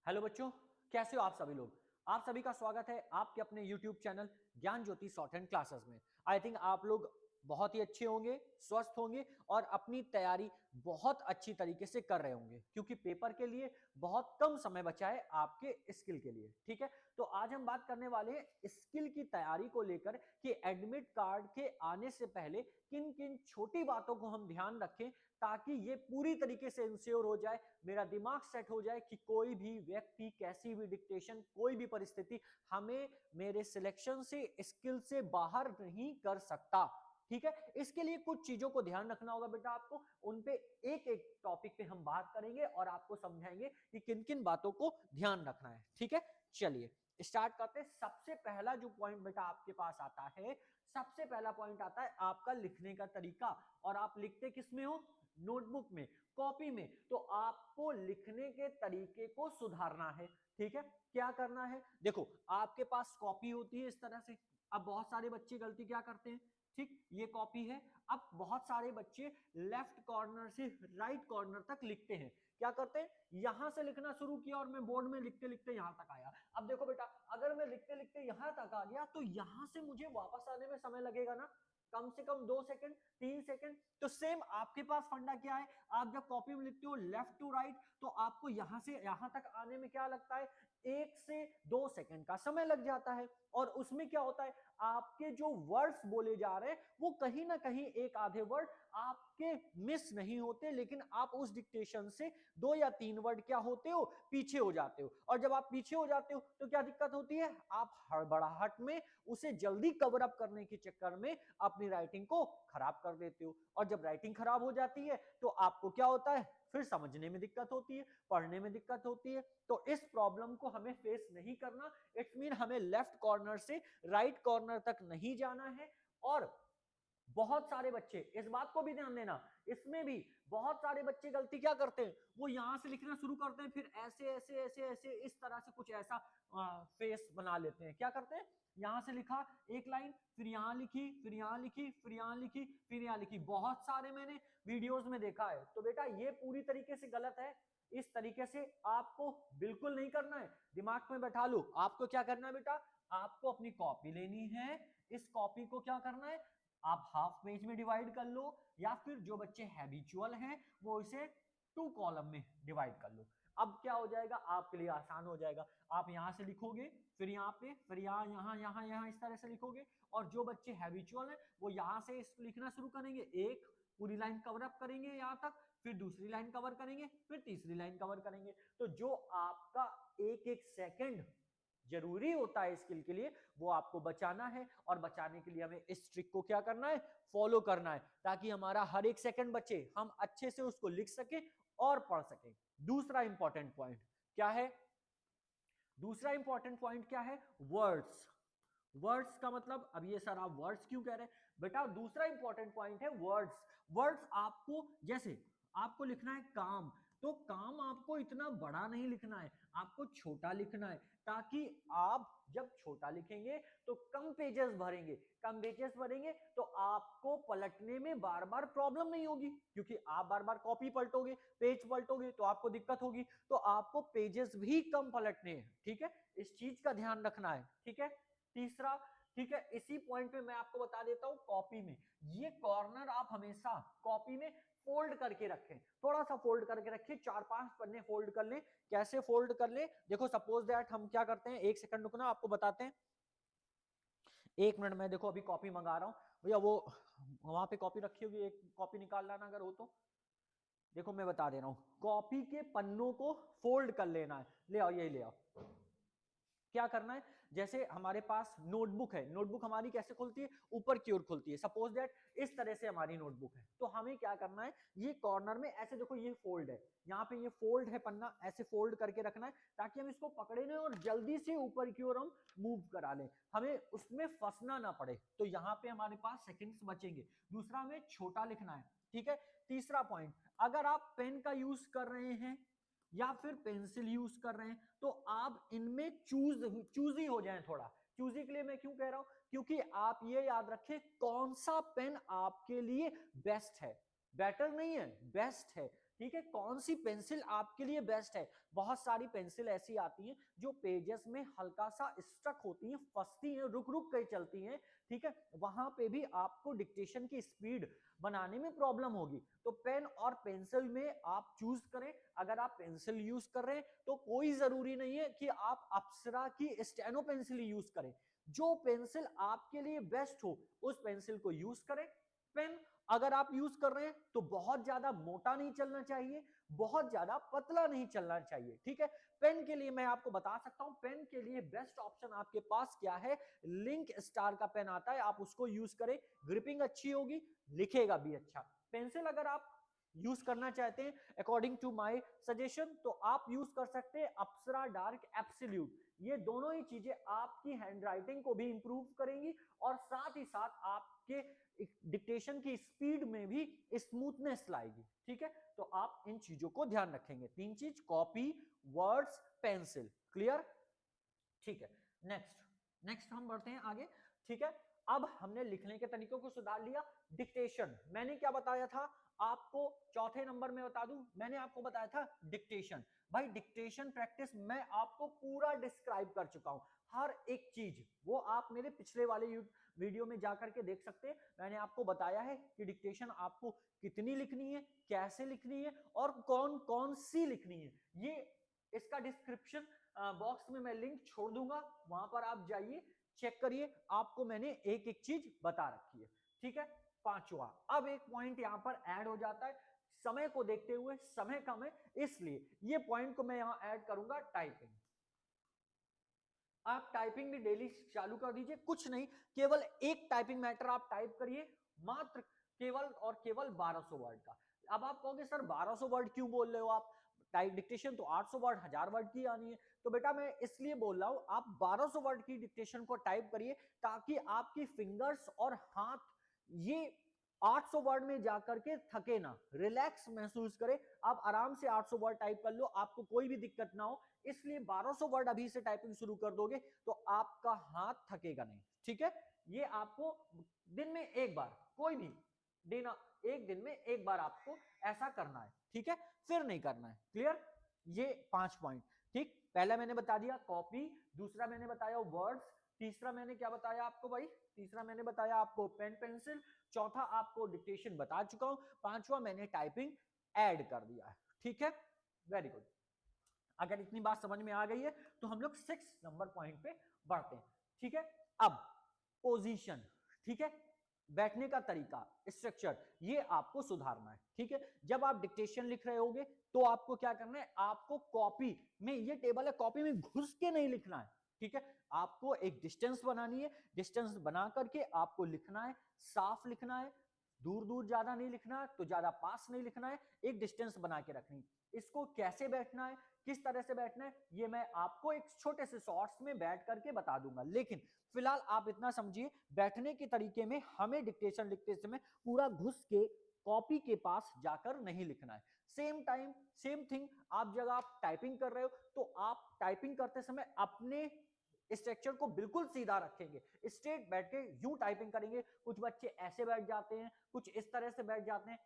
Hello बच्चों, कैसे हो आप सभी लोग। आप सभी का स्वागत है आपके अपने YouTube चैनल ज्ञान ज्योति शॉर्ट हैंड क्लासेस में। आई थिंक आप लोग बहुत ही अच्छे होंगे, स्वस्थ होंगे और अपनी तैयारी बहुत अच्छी तरीके से कर रहे होंगे, क्योंकि पेपर के लिए बहुत कम समय बचा है आपके स्किल के लिए। ठीक है, तो आज हम बात करने वाले हैं स्किल की तैयारी को लेकर कि एडमिट कार्ड के आने से पहले किन किन छोटी बातों को हम ध्यान रखें ताकि ये पूरी तरीके से इंश्योर हो जाए, मेरा दिमाग सेट हो जाए कि कोई भी व्यक्ति, कैसी भी डिक्टेशन, कोई भी परिस्थिति हमें मेरे सिलेक्शन से, स्किल से बाहर नहीं कर सकता। ठीक है, इसके लिए कुछ चीजों को ध्यान रखना होगा बेटा आपको। उन पे एक एक टॉपिक पे हम बात करेंगे और आपको समझाएंगे कि किन किन बातों को ध्यान रखना है। ठीक है, चलिए स्टार्ट करते हैं। सबसे पहला जो पॉइंट बेटा आपके पास आता है, सबसे पहला पॉइंट आता है आपका लिखने का तरीका। और आप लिखते किस में हो? नोटबुक में, कॉपी में। तो आपको लिखने के तरीके को सुधारना है। ठीक है, क्या करना है? देखो, आपके पास कॉपी होती है इस तरह से। अब बहुत सारे बच्चे गलती क्या करते हैं? ठीक, ये कॉपी है। अब बहुत सारे बच्चे लेफ्ट कॉर्नर से राइट कॉर्नर तक लिखते हैं। क्या करते हैं? यहां से लिखना शुरू किया और मैं बोर्ड में लिखते लिखते यहां तक आया। अब देखो बेटा, अगर मैं लिखते लिखते यहां तक आ गया तो यहां से मुझे वापस आने में समय लगेगा ना, कम से कम 2 सेकंड, 3 सेकंड। तो सेम आपके पास फंडा क्या है, आप जब कॉपी में लिखते हो लेफ्ट टू राइट, तो आपको यहां से यहां तक आने में क्या लगता है? 1 से 2 सेकंड का समय लग जाता है। और उसमें क्या होता है, आपके जो वर्ड्स बोले जा रहे हैं वो कहीं ना कहीं एक आधे वर्ड आपके मिस नहीं होते, लेकिन आप उस डिक्टेशन से 2 या 3 वर्ड क्या होते हो? पीछे हो जाते हो। और जब आप पीछे हो जाते हो तो क्या दिक्कत होती है? आप हड़बड़ाहट में उसे जल्दी कवर अप करने के चक्कर में अपनी राइटिंग को खराब कर देते हो। और जब राइटिंग खराब हो जाती है तो आपको क्या होता है? फिर समझने में दिक्कत होती है, पढ़ने में दिक्कत होती है। तो इस प्रॉब्लम को हमें फेस नहीं करना। इट्स मीन हमें लेफ्ट कॉर्नर से राइट कॉर्नर तक नहीं जाना है। और बहुत सारे बच्चे, इस बात को भी ध्यान देना, इसमें भी बहुत सारे बच्चे गलती क्या करते हैं? वो यहां से लिखना शुरू करते हैं, फिर ऐसे ऐसे ऐसे ऐसे इस तरह से कुछ ऐसा फेस बना लेते हैं। क्या करते हैं? यहां से लिखा एक लाइन, फिर यहां लिखी, फिर यहां लिखी, फिर यहां लिखी, फिर यहां लिखी। बहुत सारे मैंने वीडियोस में देखा है। तो बेटा ये पूरी तरीके से गलत है। इस तरीके से आपको बिल्कुल नहीं करना है। दिमाग में बैठा लो, आपको क्या करना है बेटा? आपको अपनी कॉपी लेनी है। इस कॉपी को क्या करना है? आप हाफ पेज में डिवाइड कर लो, या फिर जो बच्चे हैबिचुअल हैं वो इसे 2 कॉलम में डिवाइड कर लो। अब क्या हो जाएगा? आपके लिए आसान हो जाएगा। आप यहां से लिखोगे, फिर यहाँ पे, फिर यहाँ यहाँ यहाँ यहाँ इस तरह से लिखोगे। और जो बच्चे हैबिचुअल हैं वो यहां से इसको लिखना शुरू करेंगे, एक पूरी लाइन कवर अप करेंगे यहां तक, फिर दूसरी लाइन कवर करेंगे, फिर तीसरी लाइन कवर करेंगे। तो जो आपका एक एक सेकंड जरूरी होता है स्किल के लिए, वो आपको बचाना है। और बचाने के लिए हमें इस ट्रिक को क्या करना है? फॉलो करना है, ताकि हमारा हर एक सेकंड बचे, हम अच्छे से उसको लिख सके और पढ़ सके। दूसरा इंपॉर्टेंट पॉइंट क्या है? दूसरा इंपॉर्टेंट पॉइंट क्या है? वर्ड्स। वर्ड्स का मतलब, अब ये सर आप वर्ड्स क्यों कह रहे हैं? बेटा दूसरा इंपॉर्टेंट पॉइंट है वर्ड्स। वर्ड्स आपको, जैसे आपको लिखना है काम, तो काम आपको इतना बड़ा नहीं लिखना है, आपको छोटा लिखना है, ताकि आप जब छोटा लिखेंगे तो कम पेजेस भरेंगे। कम पेजेस भरेंगे तो आपको पलटने में बार बार प्रॉब्लम नहीं होगी, क्योंकि आप बार बार कॉपी पलटोगे, पेज पलटोगे तो आपको दिक्कत होगी। तो आपको पेजेस भी कम पलटने हैं। ठीक है, इस चीज का ध्यान रखना है। ठीक है, तीसरा, ठीक है, इसी पॉइंट पे मैं आपको बता देता हूं, कॉपी में ये कॉर्नर आप हमेशा कॉपी में फोल्ड करके रखें। थोड़ा सा फोल्ड करके रखें, 4-5 पन्ने फोल्ड कर लें। कैसे फोल्ड कर लें? देखो सपोज दैट हम क्या करते हैं, एक सेकंड रुकना, आपको बताते हैं। 1 मिनट में, देखो अभी कॉपी मंगा रहा हूं भैया, वो वहां पे कॉपी रखी होगी, एक कॉपी निकाल लाना अगर हो तो। देखो मैं बता दे रहा हूं, कॉपी के पन्नों को फोल्ड कर लेना है। ले आओ, यही ले आओ। क्या करना है? जैसे हमारे पास नोटबुक है, नोटबुक हमारी कैसे खुलती है? ऊपर की ओर खुलती है। सपोज दैट इस तरह से हमारी नोटबुक है, तो हमें क्या करना है? ये कॉर्नर में ऐसे, देखो ये फोल्ड है, यहाँ पे ये फोल्ड है पन्ना, ऐसे फोल्ड करके रखना है ताकि हम इसको पकड़े नहीं और जल्दी से ऊपर की ओर हम मूव करा लें, हमें उसमें फंसना ना पड़े। तो यहाँ पे हमारे पास सेकंड्स बचेंगे। दूसरा, हमें छोटा लिखना है। ठीक है, तीसरा पॉइंट, अगर आप पेन का यूज कर रहे हैं या फिर पेंसिल यूज कर रहे हैं तो आप इनमें चूजी हो जाएं थोड़ा। चूजी के लिए मैं क्यों कह रहा हूं? क्योंकि आप ये याद रखें कौन सा पेन आपके लिए बेस्ट है। बेटर नहीं है, बेस्ट है। ठीक है, कौन सी पेंसिल आपके लिए बेस्ट है। बहुत सारी पेंसिल ऐसी आती हैं जो पेजेस में हल्का सा स्टक होती हैं, फंसती हैं, रुक रुक कर चलती हैं, ठीक है, वहां पे भी आपको डिक्टेशन की स्पीड बनाने में प्रॉब्लम होगी। तो पेन और पेंसिल में आप चूज करें। अगर आप पेंसिल यूज कर रहे हैं तो कोई जरूरी नहीं है कि आप अप्सरा की स्टेनो पेंसिल यूज करें। जो पेंसिल आपके लिए बेस्ट हो उस पेंसिल को यूज करें। पेन अगर आप यूज कर रहे हैं तो बहुत ज्यादा मोटा नहीं चलना चाहिए, बहुत ज्यादा पतला नहीं चलना चाहिए, ठीक है। पेन के लिए मैं आपको बता सकता हूं, पेन के लिए बेस्ट ऑप्शन आपके पास क्या है, लिंक स्टार का पेन आता है, आप उसको यूज करें, ग्रिपिंग अच्छी होगी, लिखेगा भी अच्छा। पेंसिल अगर आप यूज करना चाहते हैं अकॉर्डिंग टू माय सजेशन तो आप यूज कर सकते हैं अप्सरा डार्क एब्सोल्यूट। ये दोनों ही चीजें आपकी हैंडराइटिंग को भी इंप्रूव करेंगी और साथ ही साथ आपके डिक्टेशन की स्पीड में भी स्मूथनेस लाएगी, ठीक है। तो आप इन चीजों को ध्यान रखेंगे, 3 चीज, कॉपी, वर्ड्स, पेंसिल, क्लियर, ठीक है। नेक्स्ट हम बढ़ते हैं आगे, ठीक है। अब हमने लिखने के तरीकों को सुधार लिया। डिक्टेशन मैंने क्या बताया था आपको, चौथे नंबर में बता दूं, मैंने आपको बताया था डिक्टेशन। भाई डिक्टेशन प्रैक्टिस मैं आपको पूरा डिस्क्राइब कर चुका हूं, हर एक चीज, वो आप मेरे पिछले वाले वीडियो में जाकर के देख सकते हैं। मैंने आपको बताया है कि डिक्टेशन आपको कितनी लिखनी है, कैसे लिखनी है और कौन कौन सी लिखनी है। ये इसका डिस्क्रिप्शन बॉक्स में मैं लिंक छोड़ दूंगा, वहां पर आप जाइए, चेक करिए, आपको मैंने एक एक चीज बता रखी है, ठीक है। पांचवा, अब एक पॉइंट यहां पर ऐड हो जाता है, समय को देखते हुए, समय कम है इसलिए ये पॉइंट को मैं यहां ऐड करूंगा, टाइपिंग। आप टाइपिंग भी डेली चालू कर दीजिए, कुछ नहीं, केवल एक टाइपिंग मैटर आप टाइप करिए, मात्र केवल और केवल 1200 वर्ड का। अब आप कहोगे सर 1200 वर्ड क्यों बोल रहे हो आप, टाइप डिक्टेशन तो 800 वर्ड 1000 वर्ड की आनी है। तो बेटा मैं इसलिए बोल रहा हूं आप 1200 वर्ड की डिक्टेशन को टाइप करिए ताकि आपकी फिंगर्स और हाथ ये 800 वर्ड में जाकर के थके ना, रिलैक्स महसूस करे, आप आराम से 800 वर्ड टाइप कर लो, आपको कोई भी दिक्कत ना हो। इसलिए 1200 वर्ड अभी से टाइपिंग शुरू कर दोगे तो आपका हाथ थकेगा नहीं, ठीक है। ये आपको दिन में एक बार, कोई भी दिन, एक दिन में एक बार आपको ऐसा करना है, ठीक है, फिर नहीं करना है, क्लियर। ये 5 पॉइंट, ठीक। पहला मैंने बता दिया कॉपी, दूसरा मैंने बताया वर्ड्स, तीसरा मैंने क्या बताया आपको भाई, तीसरा मैंने बताया आपको पेन पेंसिल, चौथा आपको डिक्टेशन बता चुका हूं, पांचवा मैंने टाइपिंग ऐड कर दिया है, ठीक है, वेरी गुड। अगर इतनी बात समझ में आ गई है तो हम लोग 6 नंबर पॉइंट पे बढ़ते हैं, ठीक है। अब पोजीशन, ठीक है, बैठने का तरीका, स्ट्रक्चर, ये आपको सुधारना है, ठीक है। जब आप डिक्टेशन लिख रहे होगे तो आपको क्या करना है, आपको कॉपी में, ये टेबल है, कॉपी में घुस के नहीं लिखना है, ठीक है। आपको एक डिस्टेंस बनानी है, डिस्टेंस बना करके आपको लिखना है, साफ लिखना है, दूर दूर ज्यादा नहीं लिखना है तो ज्यादा पास नहीं लिखना है, एक डिस्टेंस बना के रखनी है। इसको कैसे बैठना है, किस तरह से बैठना है, ये मैं आपको एक छोटे से शॉर्ट्स में बैठ करके बता दूंगा, लेकिन फिलहाल आप इतना समझिए, बैठने के तरीके में हमें डिक्टेशन लिखते समय पूरा घुस के कॉपी के पास जाकर नहीं लिखना है। सेम टाइम सेम थिंग, आप जब आप टाइपिंग कर रहे हो तो आप टाइपिंग करते समय अपने स्ट्रक्चर को बिल्कुल सीधा रखेंगे, स्ट्रेट बैठ के यूं टाइपिंग करेंगे। कुछ बच्चे ऐसे बैठ जाते हैं, कुछ इस तरह से बैठ जाते हैं,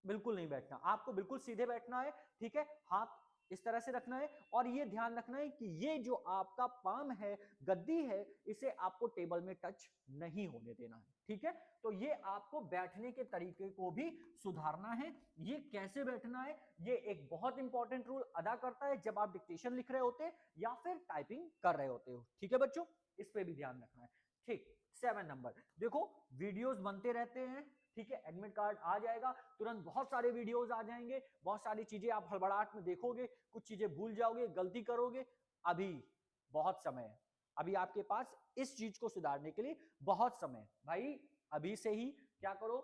बिल्कुल नहीं बैठना, आपको बिल्कुल सीधे बैठना है, ठीक है। हाथ इस तरह से रखना है और ये ध्यान रखना है कि ये जो आपका पाम है, गद्दी है, इसे आपको टेबल में टच नहीं होने देना है, ठीक है। तो ये आपको बैठने के तरीके को भी सुधारना है। ये कैसे बैठना है, ये एक बहुत इंपॉर्टेंट रोल अदा करता है जब आप डिक्टेशन लिख रहे होते या फिर टाइपिंग कर रहे होते हो, ठीक है बच्चों, इस पे भी ध्यान रखना है, ठीक। 7 नंबर, देखो वीडियोस बनते रहते हैं, ठीक है, एडमिट कार्ड आ जाएगा तुरंत, बहुत सारे वीडियोस आ जाएंगे, बहुत सारी चीजें आप हड़बड़ाहट में देखोगे, कुछ चीजें भूल जाओगे, गलती करोगे। अभी बहुत समय है, अभी आपके पास इस चीज को सुधारने के लिए बहुत समय है भाई। अभी से ही क्या करो,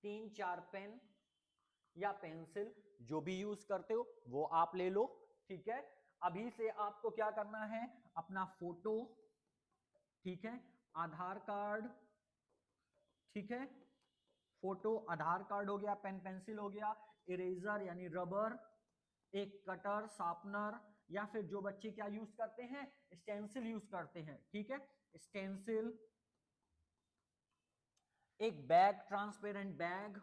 3-4 पेन या पेंसिल जो भी यूज करते हो वो आप ले लो, ठीक है। अभी से आपको क्या करना है, अपना फोटो, ठीक है, आधार कार्ड, ठीक है, फोटो आधार कार्ड हो गया, पेन पेंसिल हो गया, इरेजर यानी रबर, एक कटर, शार्पनर, या फिर जो बच्चे क्या यूज करते हैं, स्टेंसिल यूज करते हैं, ठीक है, स्टेंसिल, एक बैग, ट्रांसपेरेंट बैग,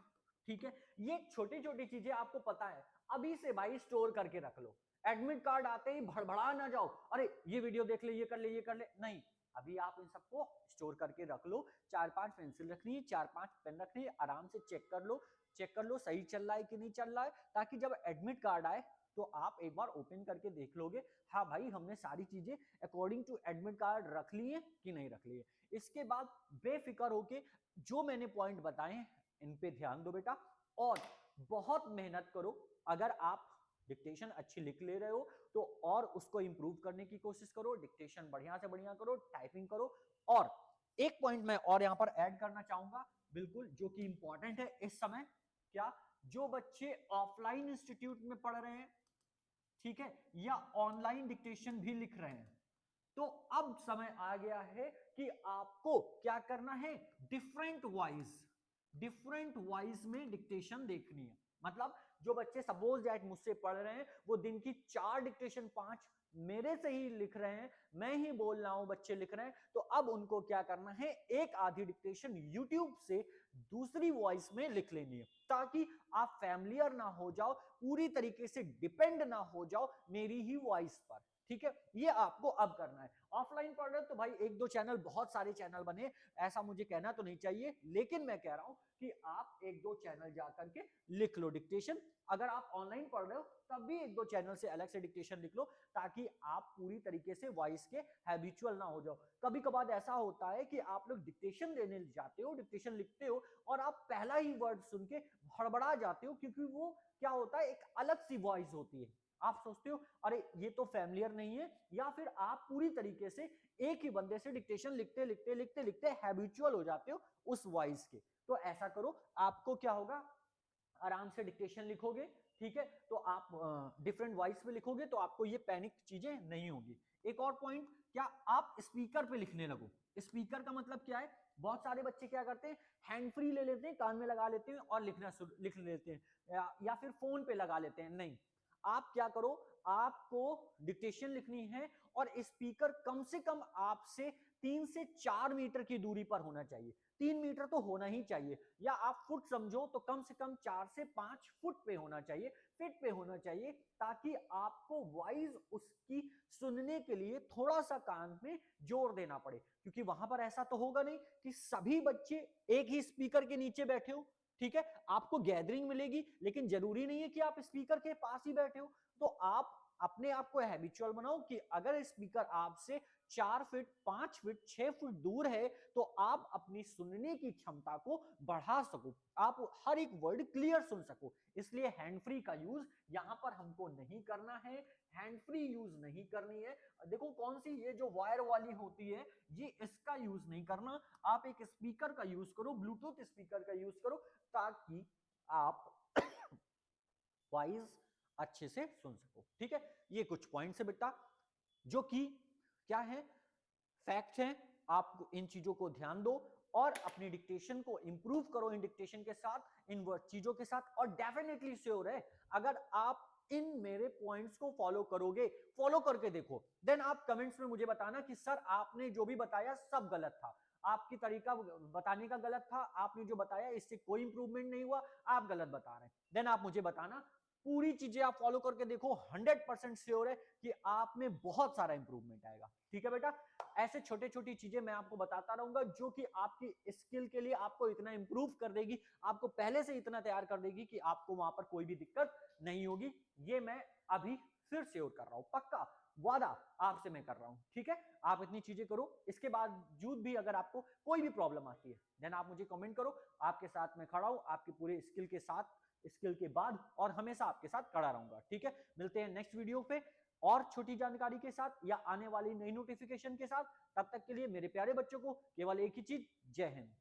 ठीक है, ये छोटी छोटी चीजें आपको पता है, अभी से भाई स्टोर करके रख लो। एडमिट कार्ड आते ही भड़बड़ा ना जाओ, अरे ये वीडियो देख ले, ये कर ले, ये कर ले, नहीं, अभी आप इन सबको स्टोर करके रख लो। 4-5 पेंसिल रखनी है, 4-5 पेन रखनी है, आराम से चेक कर लो सही चल रहा है कि नहीं चल रहा है, ताकि जब एडमिट कार्ड आए तो आप एक बार ओपन करके देख लोगे, हाँ भाई हमने सारी चीजें अकॉर्डिंग टू एडमिट कार्ड रख ली है कि नहीं रख ली है। इसके बाद बेफिक्र होके जो मैंने पॉइंट बताए हैं इन पे ध्यान दो बेटा, और बहुत मेहनत करो। अगर आप डिक्टेशन अच्छी लिख ले रहे हो तो और उसको इंप्रूव करने की कोशिश करो, डिक्टेशन बढ़िया से बढ़िया करो, टाइपिंग करो। और एक पॉइंट मैं और यहां पर ऐड करना चाहूंगा, बिल्कुल जो कि इंपॉर्टेंट है इस समय, क्या जो बच्चे ऑफलाइन इंस्टीट्यूट में पढ़ रहे हैं, ठीक है, या ऑनलाइन डिक्टेशन भी लिख रहे हैं, तो अब समय आ गया है कि आपको क्या करना है, डिफरेंट वॉइस में डिक्टेशन देखनी है। मतलब जो बच्चे सपोज दैट मुझसे पढ़ रहे हैं, वो दिन की 4 डिक्टेशन 5 मेरे से ही लिख रहे हैं, मैं ही बोल रहा हूं, बच्चे लिख रहे हैं, तो अब उनको क्या करना है, एक आधी डिक्टेशन यूट्यूब से दूसरी वॉइस में लिख लेनी है, ताकि आप फैमिलियर ना हो जाओ, पूरी तरीके से डिपेंड ना हो जाओ मेरी ही वॉइस पर। ठीक है, ये आपको अब करना है। ऑफलाइन पढ़ रहे हो तो भाई 1-2 चैनल, बहुत सारे चैनल बने, ऐसा मुझे कहना तो नहीं चाहिए, लेकिन मैं कह रहा हूं कि आप 1-2 चैनल जाकर के लिख लो डिक्टेशन। अगर आप ऑनलाइन पढ़ रहे हो तब भी 1-2 चैनल से अलग से डिक्टेशन लिख लो, ताकि आप पूरी तरीके से वॉइस के हैबिचुअल ना हो जाओ। कभी कभार ऐसा होता है कि आप लोग डिक्टेशन देने जाते हो, डिक्टेशन लिखते हो, और आप पहला ही वर्ड सुन के हड़बड़ा जाते हो, क्योंकि वो क्या होता है, एक अलग सी वॉइस होती है। आप सोचते हो अरे ये तो फैमिलियर नहीं है, या फिर आप पूरी तरीके से एक ही बंदे से डिक्टेशन लिखते लिखते लिखते लिखते हैबिचुअल हो जाते हो उस वॉइस के। तो ऐसा करो, आपको क्या होगा, आराम से डिक्टेशन लिखोगे, ठीक है, तो आप डिफरेंट वॉइस में लिखोगे, तो आपको ये पैनिक चीजें नहीं होगी। एक और पॉइंट, क्या आप स्पीकर पे लिखने लगो। स्पीकर का मतलब क्या है, बहुत सारे बच्चे क्या करते हैं, हैंड फ्री ले लेते हैं, कान में लगा लेते हैं और लिख लेते हैं, या फिर फोन पे लगा लेते हैं। नहीं, आप क्या करो, आपको डिक्टेशन लिखनी है और स्पीकर कम से कम आपसे 3 से 4 मीटर की दूरी पर होना चाहिए। 3 मीटर तो होना ही चाहिए, या आप फुट समझो तो कम से कम 4 से 5 फुट पे होना चाहिए, फिट पे होना चाहिए, ताकि आपको वॉइस उसकी सुनने के लिए थोड़ा सा कान में जोर देना पड़े। क्योंकि वहां पर ऐसा तो होगा नहीं कि सभी बच्चे एक ही स्पीकर के नीचे बैठे हो, ठीक है, आपको गैदरिंग मिलेगी, लेकिन जरूरी नहीं है कि आप स्पीकर के पास ही बैठे हो। तो आप अपने आप को हैबिचुअल बनाओ कि अगर स्पीकर आपसे 4 फीट 5 फीट 6 फीट दूर है, तो आप अपनी सुनने की क्षमता को बढ़ा सको, आप हर एक वर्ड क्लियर सुन सको। इसलिए हैंड फ्री का यूज यहां पर हमको नहीं करना है, हैंड फ्री यूज नहीं करनी है। देखो कौन सी, ये जो वायर वाली होती है, ये इसका यूज नहीं करना, आप एक स्पीकर का यूज करो, ब्लूटूथ स्पीकर का यूज करो, ताकि आप वॉइस अच्छे से सुन सको। ठीक है, ये कुछ पॉइंट्स है बेटा, जो कि क्या है, फैक्ट है। आप इन चीजों को ध्यान दो और अपनी डिक्टेशन को इंप्रूव करो इन डिक्टेशन के साथ, इन चीजों के साथ। और डेफिनेटली श्योर है, अगर आप इन मेरे पॉइंट्स को फॉलो करोगे, फॉलो करके देखो, देन आप कमेंट्स में मुझे बताना कि सर आपने जो भी बताया सब गलत था, आपकी तरीका बताने का गलत था, आपने जो बताया इससे कोई इंप्रूवमेंट नहीं हुआ, आप गलत बता रहे हैं। देन आप मुझे बताना, पूरी चीजें आप फॉलो करके देखो, 100% श्योर है कि आप में बहुत सारा इंप्रूवमेंट आएगा। ठीक है बेटा, ऐसे छोटे छोटी चीजें मैं आपको बताता रहूंगा, जो कि आपकी स्किल के लिए आपको इतना इंप्रूव कर देगी, आपको पहले से इतना तैयार कर देगी कि आपको वहां पर कोई भी दिक्कत नहीं होगी। ये मैं अभी फिर श्योर कर रहा हूं, पक्का वादा आपसे मैं कर रहा हूं। ठीक है, आप इतनी चीजें करो, इसके बावजूद भी अगर आपको कोई भी प्रॉब्लम आती है, देन आप मुझे कमेंट करो, आपके साथ मैं खड़ा हूं, आपके पूरे स्किल के साथ, स्किल के बाद, और हमेशा आपके साथ खड़ा रहूंगा। ठीक है, मिलते हैं नेक्स्ट वीडियो पे और छोटी जानकारी के साथ, या आने वाली नई नोटिफिकेशन के साथ। तब तक के लिए मेरे प्यारे बच्चों को केवल एक ही चीज, जय हिंद।